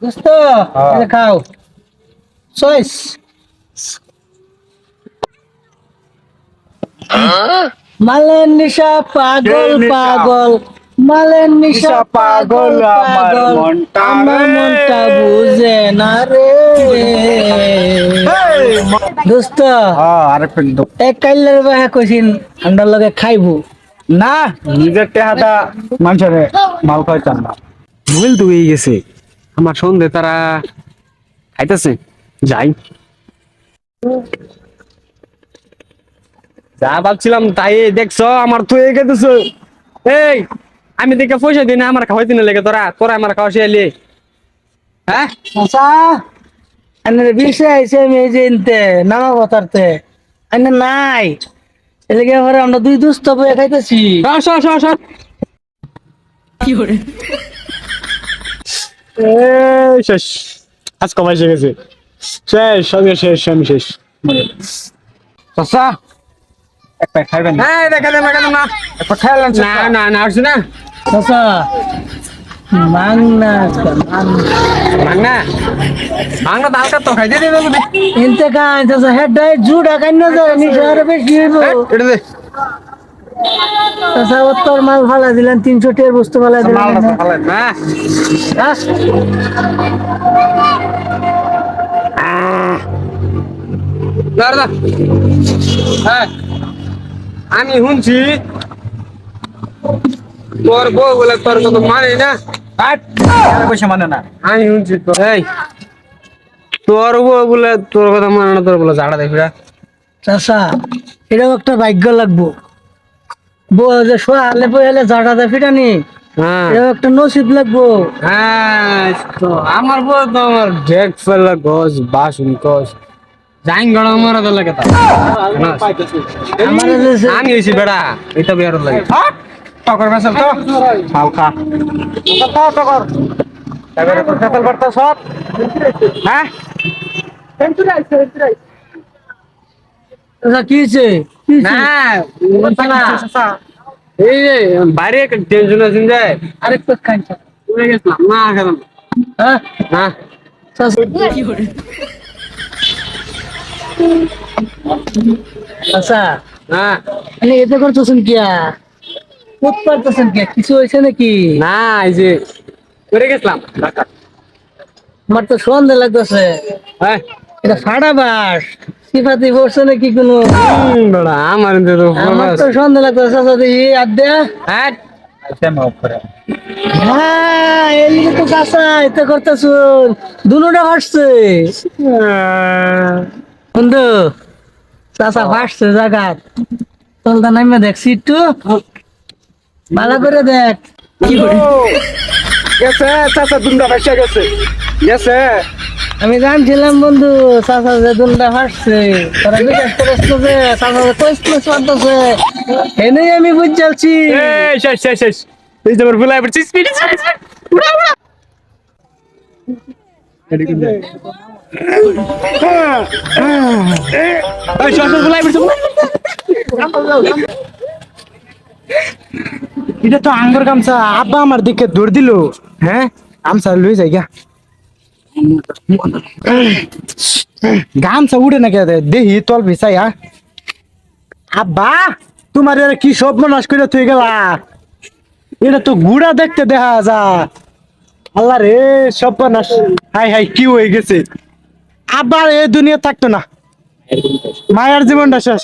দোস্ত এটা খাও চয়েস মালের নিশা পাগল পাগল মালের নিশা পাগল পাগল আমার মনটা বুঝে না রে দোস্ত এক কাইলের বাহে কইছিন আমরা লগে খাইবো না নিজের টেহাটা মানুষের মাল খাইতাম না ভুল তো হয়ে গেছে আমার সন্ধে তারা খাইতেছে যাই যা ভাবছিলাম তাই দেখছো আমার তো এই গেতেছ এই আমি দেখে পয়সা দিই না আমার খাওয়াইতে না লেগে তোরা তোরা আমার খাওয়া শিয়ালি হ্যাঁ আচ্ছা আনের বিষয় আইছে আমি এই যে ইনতে নামা বতারতে আনে নাই এদিকে পরে আমরা দুই দুস্থ বয়ে খাইতেছি সর সর সর এই শেষ আজ কমাই গেছে শেষ সঙ্গে শেষ আমি শেষ চাচা একটা খাইবেন না দেখেন না একটা খাইলেন না না না আসছে না চাচা মাংনা মাংনা মাংনা দালকা তো খাইতে দেবে বলে ইনতে খাই চাচা হেডাই জুড়া কান্য যায় নি শহরে বেশি হইব এটা দে চাচা উত্তর মাল ফালা দিলেন 300 টের বস্তু ফালা দিলেন মাল না ফালাই না দাঁড়া হ্যাঁ আমি শুনছি তোর বউ বলে তোর কত মানে না পয়সা মানে না আমি শুনছি তো এই তোর বউ বলে তোর কথা মানে না তোর বলে ঝাড়া দেখবি চাচা এটাও একটা ভাগ্য লাগবো বউ যে শোয়ালে বইলে জাটা দে ফিটানি হ্যাঁ এটাও একটা নসিব লাগবো হ্যাঁ তো আমার বউ তো আমার ঢেক ফেলা গছ বাসুন গছ জাইন গড়া মারা তো লাগে তা আমার যে আমি হইছি বেড়া এটা বের লাগে টকর বেসল তো হালকা টকর এবারে তো ফেসল করতে সব হ্যাঁ চাচা কি হয়েছে না এই যে বাইরে একটা টেনশন আছে যে আরেকটু খাইছে উড়ে গেছিলাম না খেলাম হ্যাঁ না চাচা হ্যাঁ মানে এতে করতেছেন কিয়া কোথ পারতেছেন কিয়া কিছু হয়েছে নাকি না এই যে উড়ে গেছিলাম আমার তো সন্দেহ লাগতেছে হ্যাঁ এটা ফাড়া বাস সিফাতি পড়ছে নাকি কোনো বড়া আমার তো আমার তো সন্দেহ লাগতেছে চাচা দেখি আড্ডা হ্যাঁ হ্যাঁ এদিকে তো চাচা এতে করতেছুন দুটা ভাসছে বন্ধু চাচা ভাসছে জায়গা চলতা নামে দেখছি একটু ভালো করে দেখ কি করে গেছে চাচা দুমটা ভাসা গেছে গেছে আমি জানছিলাম বন্ধু চাচা যে দুটা ভাসছে তোরা বিশ্বাস করিস তো যে চাচা যে কইস পারতেছে এনেই আমি বুঝছি এই শেষ শেষ শেষ এই যে আমার ভুলাই পড়ছি স্পিড উড়া উড়া এই শেষ ভুলাই পড়ছি এটা তো আঙ্গুর গামছা আব্বা আমার দিকে দৌড় দিল হ্যাঁ গামছা লই যাই গা গামছা উড়ে না কে দেহি তল বিছাই আব্বা তোমার এর কি সব নষ্ট করে তুই গেলা এটা তো গুড়া দেখতে দেখা যা আল্লাহ রে সব নাশ হাই হাই কি হয়ে গেছে আবার এই দুনিয়া থাকতো না মায়ের জীবনটা শেষ